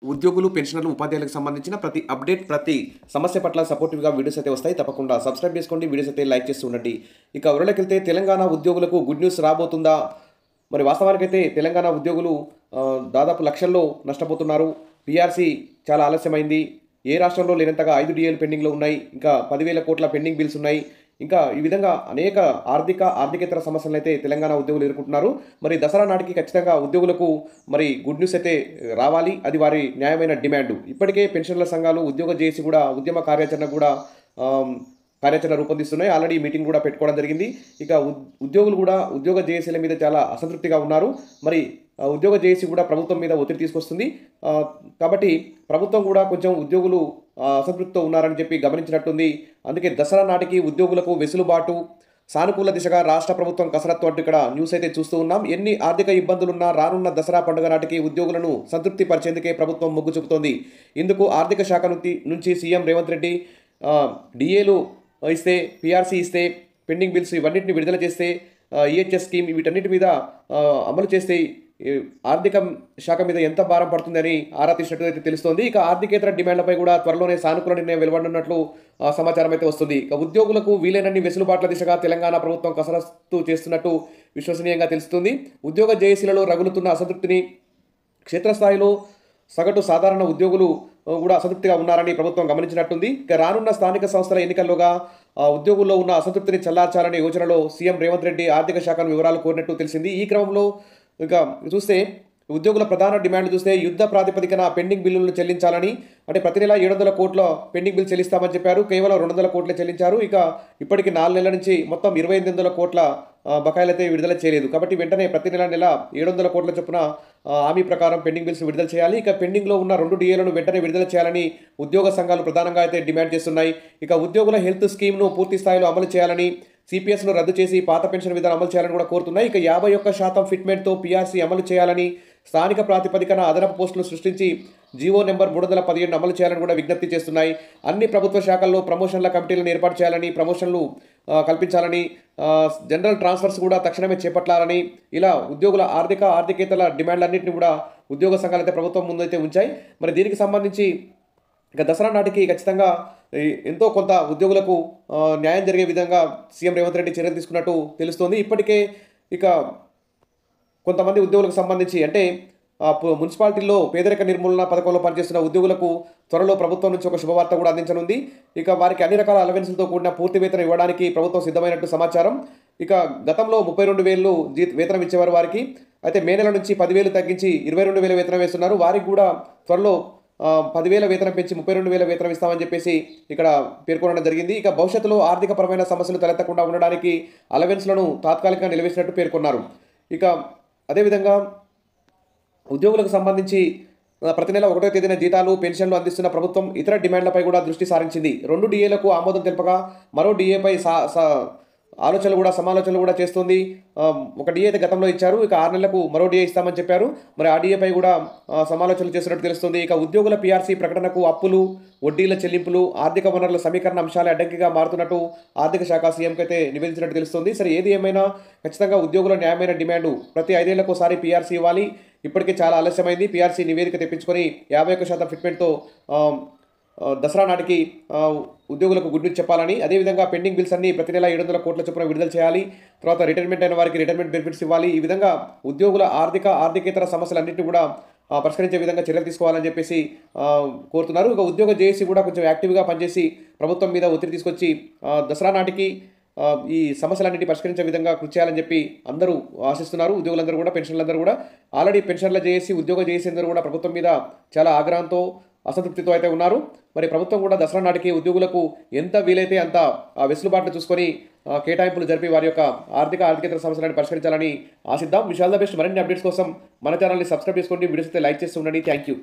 ఉద్యోగులు, పెన్షనర్లు, ఉపాధ్యాయులకు సంబంధించిన ప్రతి అప్డేట్, ప్రతి సమస్య పట్ల సపోర్టివ్‌గా వీడియోస్ అయితే వస్తాయి. తప్పకుండా సబ్స్క్రైబ్ చేసుకోండి. వీడియోస్ అయితే లైక్ చేస్తూ ఉండండి. ఇక వివరాలకెళ్తే తెలంగాణ ఉద్యోగులకు గుడ్ న్యూస్ రాబోతుందా? మరి వాస్తవానికైతే తెలంగాణ ఉద్యోగులు దాదాపు లక్షల్లో నష్టపోతున్నారు. పీఆర్సీ చాలా ఆలస్యమైంది. ఏ రాష్ట్రంలో లేనంతగా 5 డీఏలు పెండింగ్‌లో ఉన్నాయి. ఇంకా 10,000 కోట్ల పెండింగ్ బిల్స్ ఉన్నాయి. ఇంకా ఈ విధంగా అనేక ఆర్థికేతర సమస్యలనైతే తెలంగాణ ఉద్యోగులు ఎదుర్కొంటున్నారు. మరి దసరా నాటికి ఖచ్చితంగా ఉద్యోగులకు మరి గుడ్ న్యూస్ అయితే రావాలి. అది వారి న్యాయమైన డిమాండు. ఇప్పటికే పెన్షనర్ల సంఘాలు ఉద్యోగ జేఏసీ కూడా ఉద్యమ కార్యాచరణ కూడా ఆహ్, కార్యాచరణ రూపొందిస్తున్నాయి. ఆల్రెడీ మీటింగ్ కూడా పెట్టుకోవడం జరిగింది. ఇక ఉద్యోగులు కూడా ఉద్యోగ జేఏసీల మీద చాలా అసంతృప్తిగా ఉన్నారు. మరి ఉద్యోగ జేఏసీ కూడా ప్రభుత్వం మీద ఒత్తిడి తీసుకొస్తుంది. ఆహ్, కాబట్టి ప్రభుత్వం కూడా కొంచెం ఉద్యోగులు అసంతృప్తితో ఉన్నారని చెప్పి గమనించినట్టుంది. అందుకే దసరా నాటికి ఉద్యోగులకు వెసులుబాటు, సానుకూల దిశగా రాష్ట్ర ప్రభుత్వం కసరత్తు అంటూ ఇక్కడ న్యూస్ అయితే చూస్తూ ఉన్నాం. ఎన్ని ఆర్థిక ఇబ్బందులున్నా రానున్న దసరా పండుగ నాటికి ఉద్యోగులను సంతృప్తి పరిచేందుకే ప్రభుత్వం మొగ్గు చూపుతోంది. ఇందుకు ఆర్థిక శాఖ నుంచి సీఎం రేవంత్ రెడ్డి డీఏలు ఇస్తే, పీఆర్సీ ఇస్తే, పెండింగ్ బిల్స్ ఇవన్నిటిని విడుదల చేస్తే, ఈహెచ్ఎస్ స్కీమ్ వీటన్నిటి మీద అమలు చేస్తే ఈ ఆర్థిక శాఖ మీద ఎంత భారం పడుతుందని ఆరా తీసినట్టు అయితే తెలుస్తోంది. ఇక ఆర్థికేతర డిమాండ్లపై కూడా త్వరలోనే సానుకూల నిర్ణయం వెలువడనున్నట్లు సమాచారం అయితే వస్తుంది. ఇక ఉద్యోగులకు వీలైనన్ని వెసులుబాట్ల దిశగా తెలంగాణ ప్రభుత్వం కసరత్తు చేస్తున్నట్టు విశ్వసనీయంగా తెలుస్తుంది. ఉద్యోగ జేఏసీలలో రగులుతున్న అసంతృప్తిని క్షేత్రస్థాయిలో సగటు సాధారణ ఉద్యోగులు కూడా అసంతృప్తిగా ఉన్నారని ప్రభుత్వం గమనించినట్టుంది. ఇక రానున్న స్థానిక సంస్థల ఎన్నికల్లోగా ఉద్యోగుల్లో ఉన్న అసంతృప్తిని చల్లార్చాలనే యోచనలో సీఎం రేవంత్ రెడ్డి ఆర్థిక శాఖను వివరాలు కోరినట్టు తెలిసింది. ఈ క్రమంలో ఇక చూస్తే ఉద్యోగుల ప్రధాన డిమాండ్లు చూస్తే యుద్ధ ప్రాతిపదికన పెండింగ్ బిల్లులను చెల్లించాలని, అంటే ప్రతి నెల 700 కోట్ల పెండింగ్ బిల్ చెల్లిస్తామని చెప్పారు. కేవలం 200 కోట్లే చెల్లించారు. ఇక ఇప్పటికి 4 నెలల నుంచి మొత్తం 2800 కోట్ల బకాయిలైతే విడుదల చేయలేదు. కాబట్టి వెంటనే ప్రతి నెల 700 కోట్ల చొప్పున హామీ ప్రకారం పెండింగ్ బిల్స్ విడుదల చేయాలి. ఇక పెండింగ్లో ఉన్న 2 డీఏలను వెంటనే విడుదల చేయాలని ఉద్యోగ సంఘాలు ప్రధానంగా అయితే డిమాండ్ చేస్తున్నాయి. ఇక ఉద్యోగుల హెల్త్ స్కీమ్ను పూర్తి స్థాయిలో అమలు చేయాలని, సిపిఎస్ను రద్దు చేసి పాత పెన్షన్ విధానం అమలు చేయాలని కూడా కోరుతున్నాయి. ఇక 51% ఫిట్మెంట్తో పీఆర్సీ అమలు చేయాలని, స్థానిక ప్రాతిపదికన అదనపు పోస్టులు సృష్టించి జీవో నెంబర్ 317 అమలు చేయాలని కూడా విజ్ఞప్తి చేస్తున్నాయి. అన్ని ప్రభుత్వ శాఖల్లో ప్రమోషన్ల కమిటీలను ఏర్పాటు చేయాలని, ప్రమోషన్లు కల్పించాలని, జనరల్ ట్రాన్స్ఫర్స్ కూడా తక్షణమే చేపట్టాలని, ఇలా ఉద్యోగుల ఆర్థికేతర డిమాండ్లన్నింటినీ కూడా ఉద్యోగ సంఘాలు అయితే ప్రభుత్వం ముందైతే ఉంచాయి. మరి దీనికి సంబంధించి ఇక దసరా నాటికి ఖచ్చితంగా ఎంతో కొంత ఉద్యోగులకు న్యాయం జరిగే విధంగా సీఎం రేవంత్ రెడ్డి చర్యలు తీసుకున్నట్టు తెలుస్తోంది. ఇప్పటికే ఇక కొంతమంది ఉద్యోగులకు సంబంధించి అంటే మున్సిపాలిటీల్లో పేదరిక నిర్మూలన పథకంలో పనిచేస్తున్న ఉద్యోగులకు త్వరలో ప్రభుత్వం నుంచి ఒక శుభవార్త కూడా అందించనుంది. ఇక వారికి అన్ని రకాల అలవెన్స్లతో కూడిన పూర్తి వేతనం ఇవ్వడానికి ప్రభుత్వం సిద్ధమైనట్టు సమాచారం. ఇక గతంలో 32,000 వేతనం ఇచ్చేవారు వారికి. అయితే మే నెల నుంచి 10,000 తగ్గించి 22,000 వేతనం వేస్తున్నారు. వారికి కూడా త్వరలో 10,000 వేతనం పెంచి 32,000 వేతనం ఇస్తామని చెప్పేసి ఇక్కడ పేర్కొనడం జరిగింది. ఇక భవిష్యత్తులో ఆర్థికపరమైన సమస్యలు తలెత్తకుండా ఉండడానికి అలవెన్స్లను తాత్కాలికంగా నిలివేసినట్టు పేర్కొన్నారు. ఇక అదేవిధంగా ఉద్యోగులకు సంబంధించి ప్రతి నెల 1వ తేదీన జీతాలు, పెన్షన్లు అందిస్తున్న ప్రభుత్వం ఇతర డిమాండ్లపై కూడా దృష్టి సారించింది. 2 డీఏలకు ఆమోదం తెలపగా మరో డీఏపై సమాలోచనలు కూడా చేస్తుంది. ఒక డీఏ అయితే గతంలో ఇచ్చారు. ఇక 6 నెలలకు మరో డీఏ ఇస్తామని చెప్పారు. మరి ఆ డీఏపై కూడా సమాలోచనలు చేస్తున్నట్టు తెలుస్తుంది. ఇక ఉద్యోగుల పీఆర్సీ ప్రకటనకు అప్పులు, వడ్డీల చెల్లింపులు, ఆర్థిక వనరుల సమీకరణ అంశాలే అడ్డంకిగా మారుతున్నట్టు ఆర్థిక శాఖ సీఎంకి అయితే నివేదించినట్టు తెలుస్తుంది. సరే, ఏది ఏమైనా ఖచ్చితంగా ఉద్యోగుల న్యాయమైన డిమాండు ప్రతి 5 ఏళ్లకోసారి పీఆర్సీ ఇవ్వాలి. ఇప్పటికే చాలా ఆలస్యమైంది. పీఆర్సీ నివేదిక తెప్పించుకొని 51% ఫిట్మెంట్తో దసరా నాటికి ఉద్యోగులకు గుడ్ న్యూస్ చెప్పాలని, అదేవిధంగా పెండింగ్ బిల్స్ అన్ని ప్రతి నెల 700 కోట్ల చొప్పున విడుదల చేయాలి. తర్వాత రిటైర్మెంట్ అయిన వారికి రిటైర్మెంట్ బెనిఫిట్స్ ఇవ్వాలి. ఈ విధంగా ఉద్యోగుల ఆర్థికేతర సమస్యలన్నింటినీ కూడా పరిష్కరించే విధంగా చర్యలు తీసుకోవాలని చెప్పేసి కోరుతున్నారు. ఇక ఉద్యోగ జేఏసీ కూడా కొంచెం యాక్టివ్గా పనిచేసి ప్రభుత్వం మీద ఒత్తిడి తీసుకొచ్చి దసరా నాటికి ఈ సమస్యలన్నింటినీ పరిష్కరించే విధంగా కృషి చేయాలని చెప్పి అందరూ ఆశిస్తున్నారు. ఉద్యోగులందరూ కూడా, పెన్షన్లందరూ కూడా. ఆల్రెడీ పెన్షన్ల జేఏసీ, ఉద్యోగ జేఏసీ అందరూ కూడా ప్రభుత్వం మీద చాలా ఆగ్రహంతో, అసంతృప్తితో అయితే ఉన్నారు. మరి ప్రభుత్వం కూడా దసరా నాటికి ఉద్యోగులకు ఎంత వీలైతే అంత వెసులుబాట్లు చూసుకొని కేటాయింపులు జరిపి వారి యొక్క ఆర్థికేతర సమస్యలను పరిష్కరించాలని ఆశిద్దాం. Wish all the best. మరిన్ని అప్డేట్స్ కోసం మన ఛానల్ని సబ్స్క్రైబ్ చేసుకోండి. వీడియోస్ అయితే లైక్ చేస్తూ ఉండండి. Thank you.